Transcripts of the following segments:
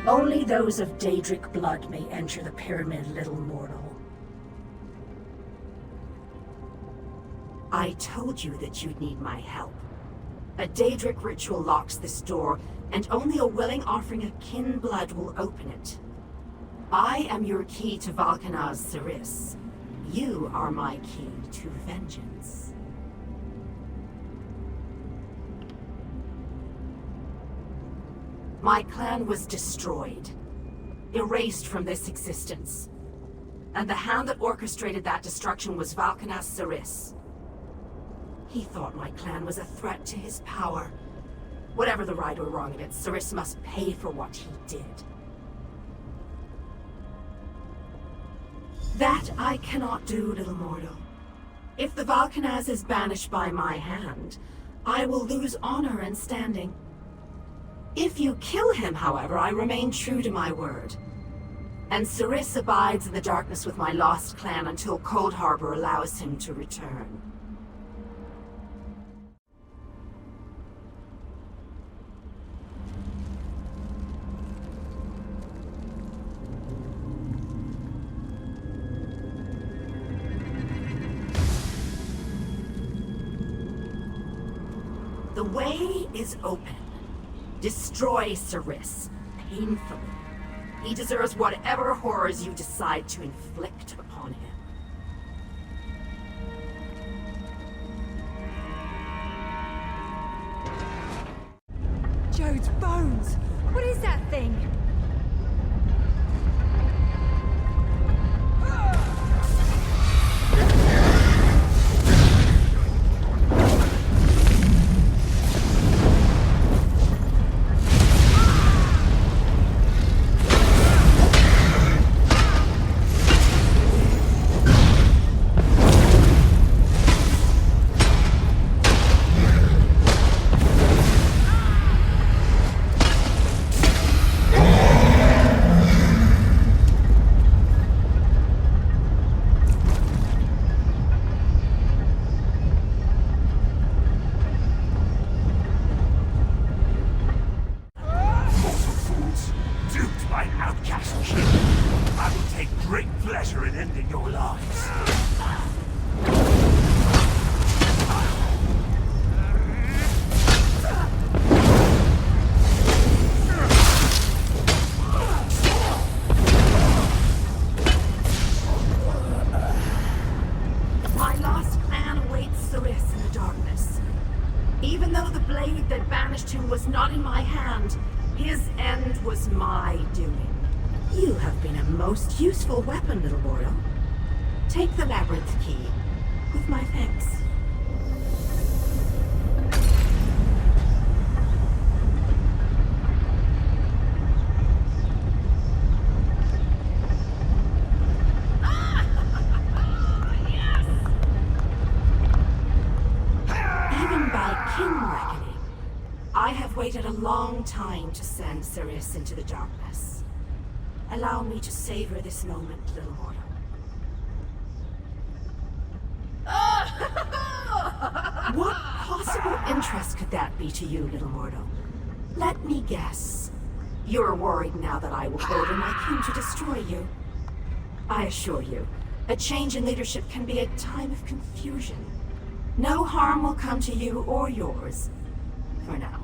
Only those of Daedric blood may enter the pyramid, little mortal. I told you that you'd need my help. A Daedric ritual locks this door, and only a willing offering of kin blood will open it. I am your key to Valkanaz Saris. You are my key to vengeance. My clan was destroyed, erased from this existence. And the hand that orchestrated that destruction was Valkanaz Saris. He thought my clan was a threat to his power. Whatever the right or wrong of it, Saris must pay for what he did. That I cannot do, little mortal. If the Valkanaz is banished by my hand, I will lose honor and standing. If you kill him, however, I remain true to my word. And Saris abides in the darkness with my lost clan until Cold Harbor allows him to return. The way is open. Destroy Saris, painfully. He deserves whatever horrors you decide to inflict upon him. Jode's bones! What is that thing? Even though the blade that banished him was not in my hand, his end was my doing. You have been a most useful weapon, little mortal. Take the labyrinth key, with my thanks. I have waited a long time to send Saris into the darkness. Allow me to savor this moment, little mortal. What possible interest could that be to you, little mortal? Let me guess. You're worried now that I will order my kin to destroy you. I assure you, a change in leadership can be a time of confusion. No harm will come to you or yours. For now.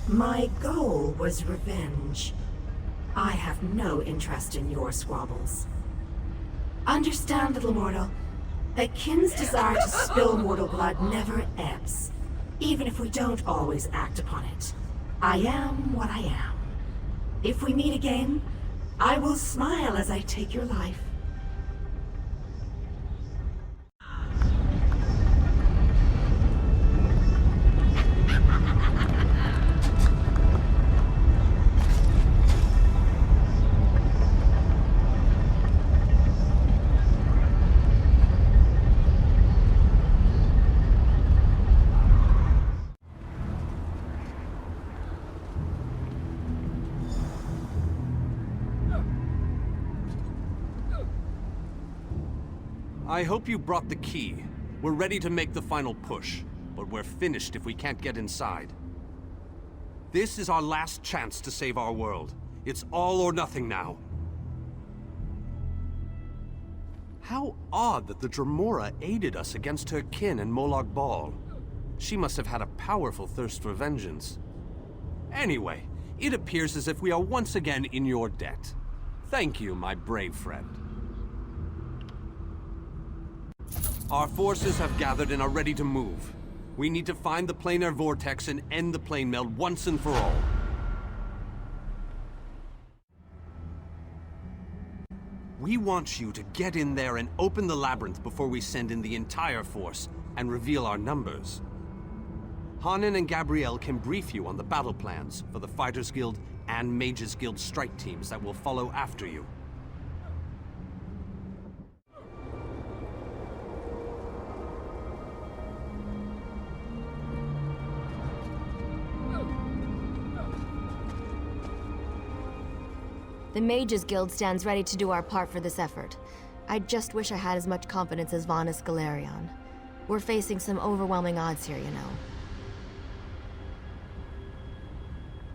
My goal was revenge. I have no interest in your squabbles. Understand, little mortal, a kin's desire to spill mortal blood never ebbs, even if we don't always act upon it. I am what I am. If we meet again, I will smile as I take your life. I hope you brought the key. We're ready to make the final push, but we're finished if we can't get inside. This is our last chance to save our world. It's all or nothing now. How odd that the Dremora aided us against her kin and Molag Bal. She must have had a powerful thirst for vengeance. Anyway, it appears as if we are once again in your debt. Thank you, my brave friend. Our forces have gathered and are ready to move. We need to find the planar vortex and end the plane meld once and for all. We want you to get in there and open the labyrinth before we send in the entire force and reveal our numbers. Hanan and Gabrielle can brief you on the battle plans for the Fighters Guild and Mages Guild strike teams that will follow after you. The Mages Guild stands ready to do our part for this effort. I just wish I had as much confidence as Vanus Galerion. We're facing some overwhelming odds here, you know.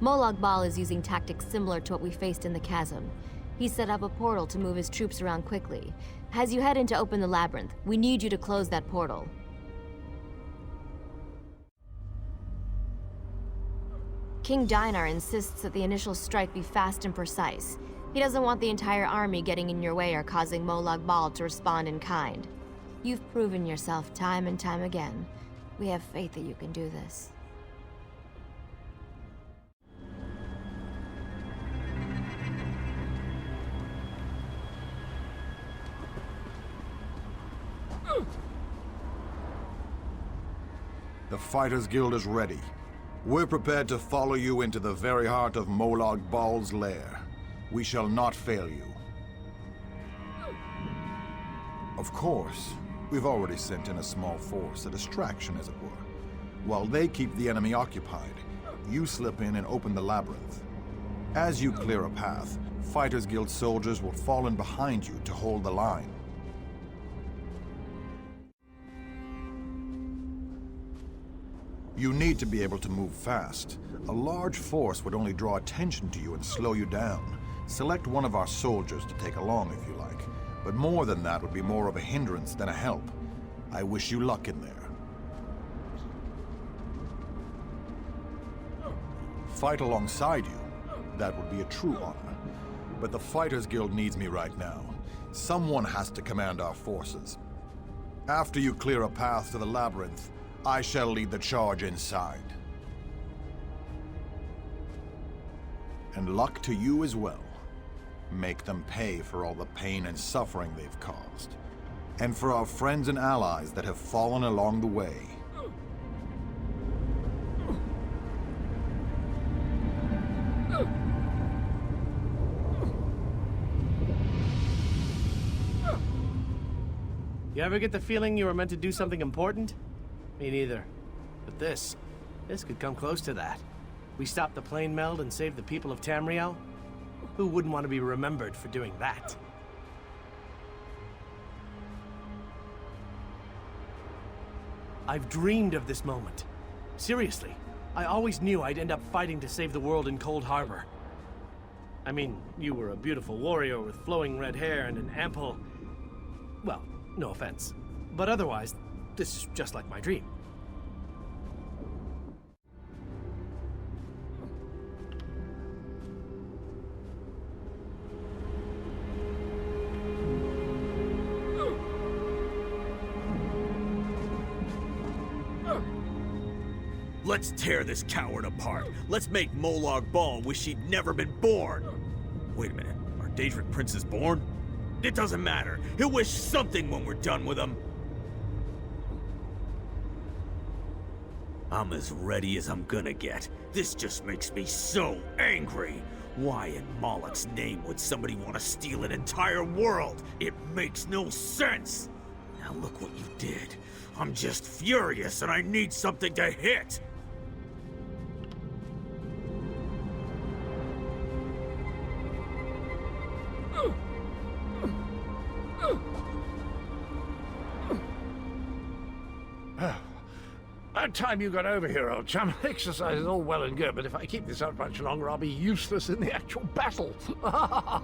Molag Bal is using tactics similar to what we faced in the chasm. He set up a portal to move his troops around quickly. As you head in to open the labyrinth, we need you to close that portal. King Dinar insists that the initial strike be fast and precise. He doesn't want the entire army getting in your way or causing Molag Bal to respond in kind. You've proven yourself time and time again. We have faith that you can do this. The Fighters Guild is ready. We're prepared to follow you into the very heart of Molag Bal's lair. We shall not fail you. Of course, we've already sent in a small force, a distraction as it were. While they keep the enemy occupied, you slip in and open the labyrinth. As you clear a path, Fighters Guild soldiers will fall in behind you to hold the line. You need to be able to move fast. A large force would only draw attention to you and slow you down. Select one of our soldiers to take along if you like, but more than that would be more of a hindrance than a help. I wish you luck in there. Fight alongside you? That would be a true honor. But the Fighters Guild needs me right now. Someone has to command our forces. After you clear a path to the labyrinth, I shall lead the charge inside. And luck to you as well. Make them pay for all the pain and suffering they've caused. And for our friends and allies that have fallen along the way. You ever get the feeling you were meant to do something important? Me neither. But this could come close to that. We stopped the plane meld and saved the people of Tamriel? Who wouldn't want to be remembered for doing that? I've dreamed of this moment. Seriously, I always knew I'd end up fighting to save the world in Cold Harbor. I mean, you were a beautiful warrior with flowing red hair and an ample... Well, no offense. But otherwise, this is just like my dream. Let's tear this coward apart. Let's make Molag Bal wish he'd never been born. Wait a minute, are Daedric princes born? It doesn't matter. He'll wish something when we're done with him. I'm as ready as I'm gonna get. This just makes me so angry. Why in Moloch's name would somebody want to steal an entire world? It makes no sense. Now look what you did. I'm just furious and I need something to hit. About time you got over here, old chum. Exercise is all well and good, but if I keep this up much longer, I'll be useless in the actual battle. A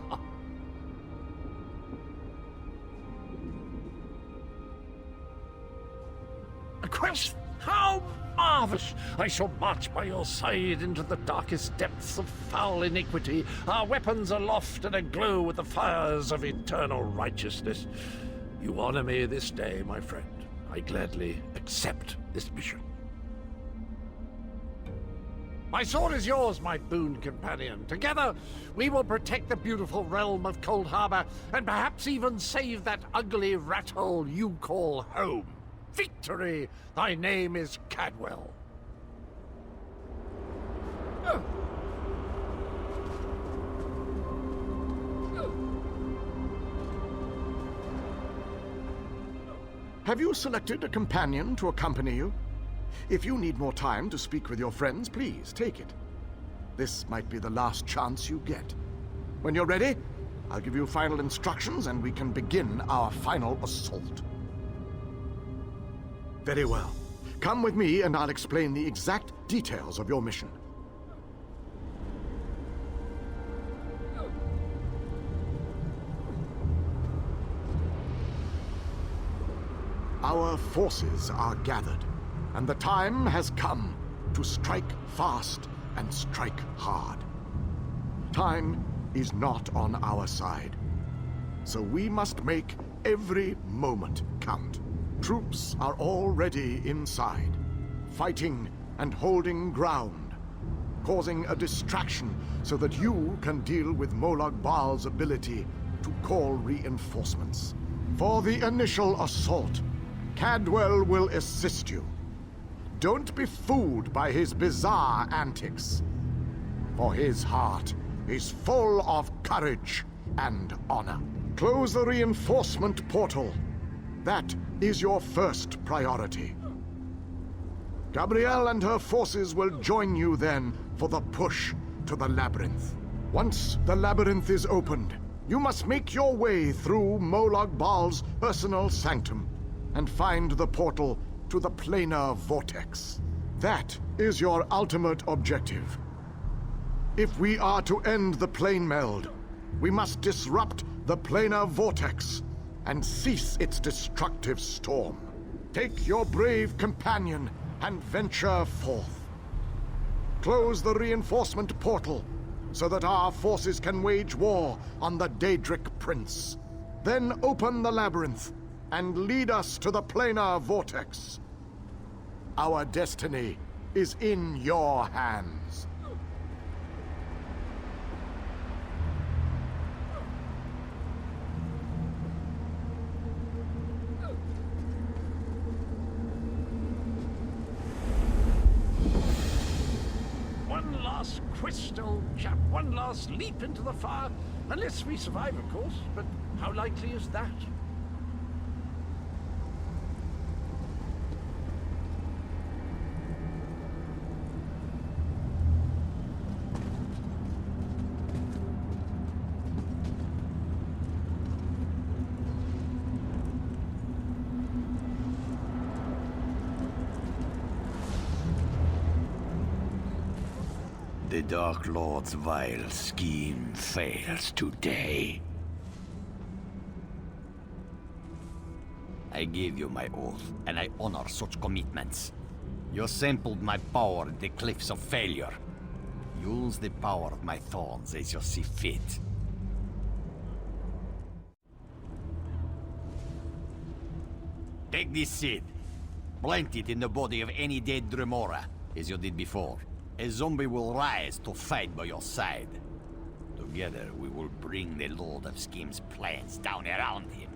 quest? How marvelous! I shall march by your side into the darkest depths of foul iniquity, our weapons aloft and aglow with the fires of eternal righteousness. You honor me this day, my friend. I gladly accept this mission. My sword is yours, my boon companion. Together, we will protect the beautiful realm of Cold Harbor, and perhaps even save that ugly rat hole you call home. Victory! Thy name is Cadwell. Have you selected a companion to accompany you? If you need more time to speak with your friends, please take it. This might be the last chance you get. When you're ready, I'll give you final instructions and we can begin our final assault. Very well. Come with me and I'll explain the exact details of your mission. Our forces are gathered, and the time has come to strike fast and strike hard. Time is not on our side, so we must make every moment count. Troops are already inside, fighting and holding ground, causing a distraction so that you can deal with Molag Bal's ability to call reinforcements. For the initial assault, Cadwell will assist you. Don't be fooled by his bizarre antics, for his heart is full of courage and honor. Close the reinforcement portal. That is your first priority. Gabrielle and her forces will join you then for the push to the labyrinth. Once the labyrinth is opened, you must make your way through Molag Bal's personal sanctum and find the portal to the planar vortex. That is your ultimate objective. If we are to end the plane meld, we must disrupt the planar vortex and cease its destructive storm. Take your brave companion and venture forth. Close the reinforcement portal so that our forces can wage war on the Daedric Prince. Then open the labyrinth and lead us to the planar vortex. Our destiny is in your hands. One last quest, old chap. One last leap into the fire. Unless we survive, of course. But how likely is that? The Dark Lord's vile scheme fails today. I gave you my oath, and I honor such commitments. You sampled my power at the cliffs of failure. Use the power of my thorns as you see fit. Take this seed. Plant it in the body of any dead Dremora, as you did before. A zombie will rise to fight by your side. Together, we will bring the Lord of Scheme's plans down around him.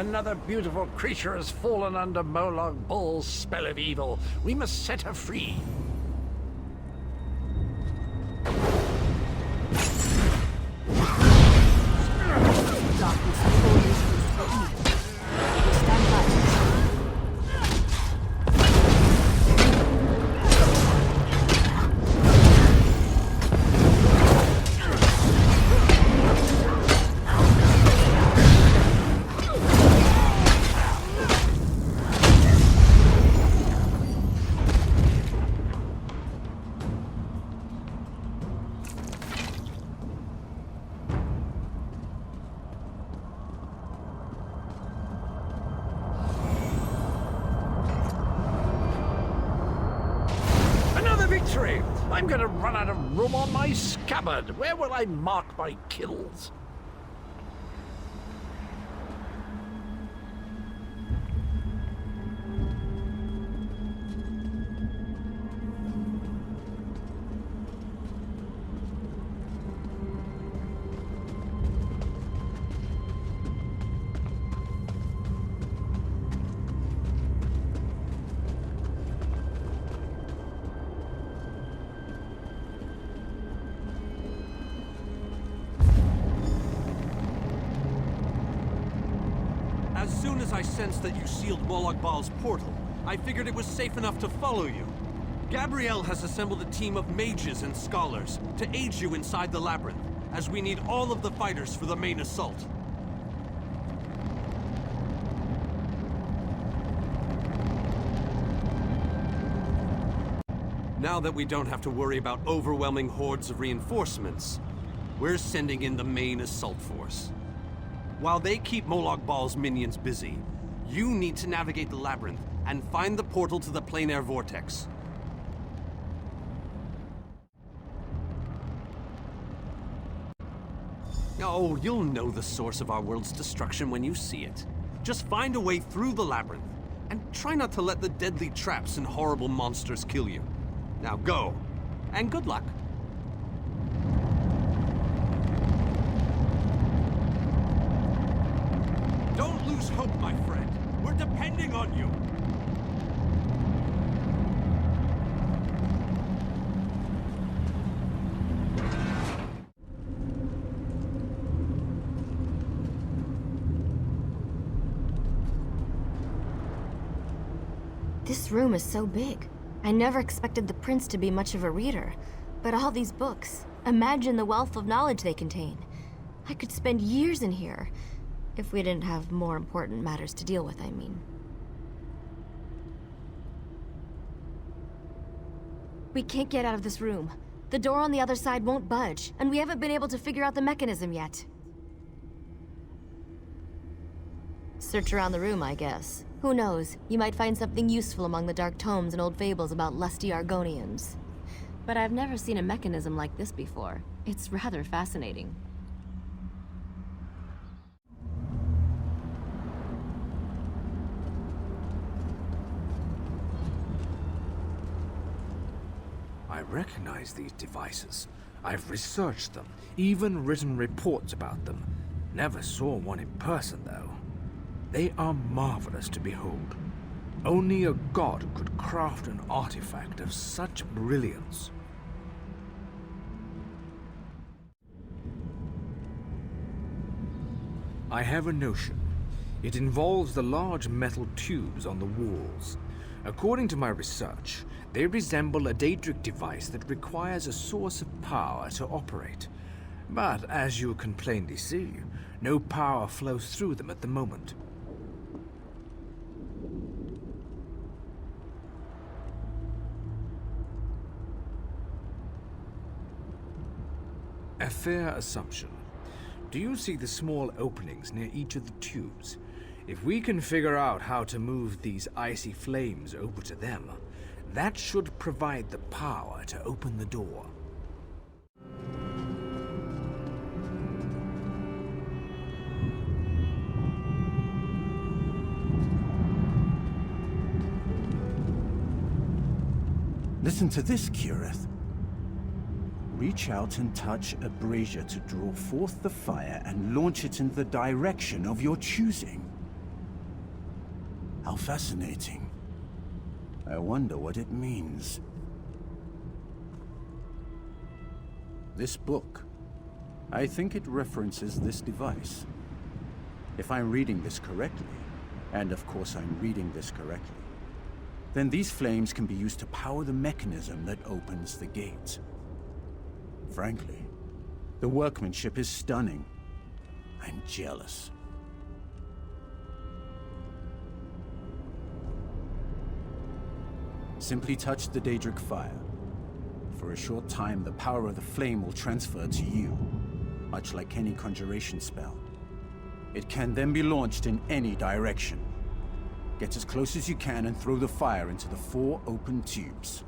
Another beautiful creature has fallen under Molag Bal's spell of evil. We must set her free. I'm gonna run out of room on my scabbard. Where will I mark my kills? As soon as I sensed that you sealed Molag Bal's portal, I figured it was safe enough to follow you. Gabriel has assembled a team of mages and scholars to aid you inside the labyrinth, as we need all of the fighters for the main assault. Now that we don't have to worry about overwhelming hordes of reinforcements, we're sending in the main assault force. While they keep Molag Bal's minions busy, you need to navigate the labyrinth and find the portal to the plein air vortex. Oh, you'll know the source of our world's destruction when you see it. Just find a way through the labyrinth, and try not to let the deadly traps and horrible monsters kill you. Now go, and good luck. Don't lose hope, my friend. We're depending on you. This room is so big. I never expected the prince to be much of a reader. But all these books, imagine the wealth of knowledge they contain. I could spend years in here. If we didn't have more important matters to deal with, I mean. We can't get out of this room. The door on the other side won't budge, and we haven't been able to figure out the mechanism yet. Search around the room, I guess. Who knows? You might find something useful among the dark tomes and old fables about lusty Argonians. But I've never seen a mechanism like this before. It's rather fascinating. I recognize these devices. I've researched them, even written reports about them. Never saw one in person, though. They are marvelous to behold. Only a god could craft an artifact of such brilliance. I have a notion. It involves the large metal tubes on the walls. According to my research, they resemble a Daedric device that requires a source of power to operate. But as you can plainly see, no power flows through them at the moment. A fair assumption. Do you see the small openings near each of the tubes? If we can figure out how to move these icy flames over to them, that should provide the power to open the door. Listen to this, Kirith. Reach out and touch a brazier to draw forth the fire and launch it in the direction of your choosing. How fascinating. I wonder what it means. This book, I think it references this device. If I'm reading this correctly, and of course I'm reading this correctly, then these flames can be used to power the mechanism that opens the gate. Frankly, the workmanship is stunning. I'm jealous. Simply touch the Daedric fire. For a short time, the power of the flame will transfer to you, much like any conjuration spell. It can then be launched in any direction. Get as close as you can and throw the fire into the 4 open tubes.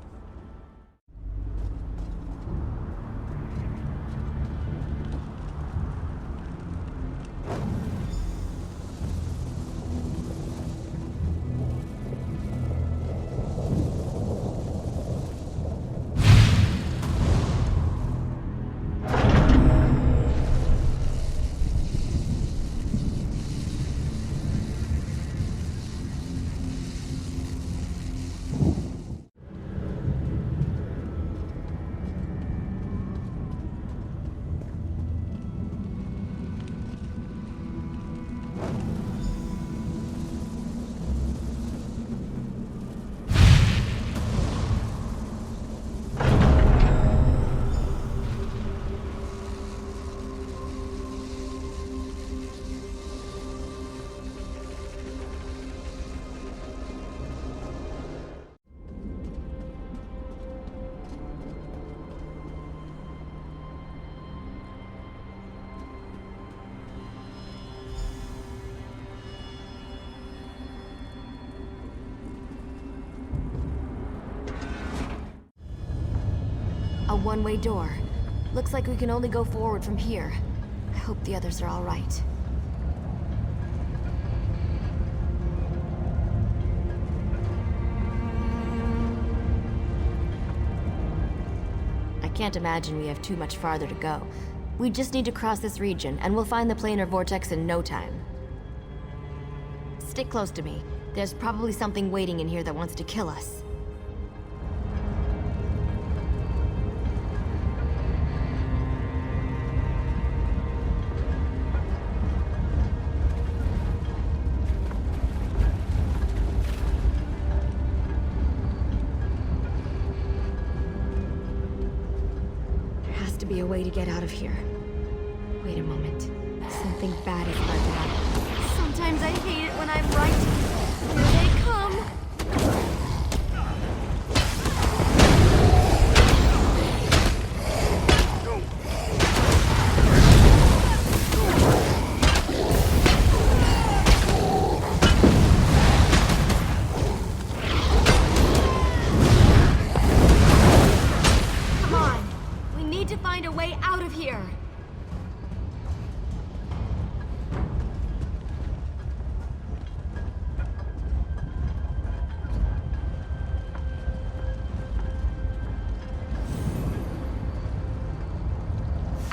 A one-way door. Looks like we can only go forward from here. I hope the others are all right. I can't imagine we have too much farther to go. We just need to cross this region, and we'll find the planar vortex in no time. Stick close to me. There's probably something waiting in here that wants to kill us. Be a way to get out of here. Wait a moment. Something bad is about to happen. Sometimes I hate it when I'm right. Here they come.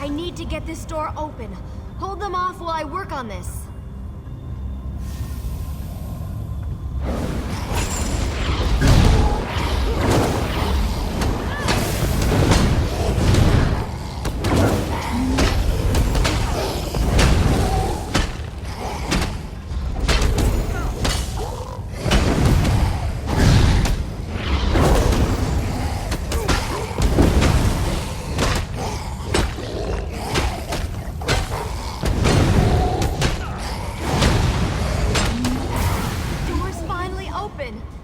I need to get this door open. Hold them off while I work on this.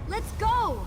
Let's go!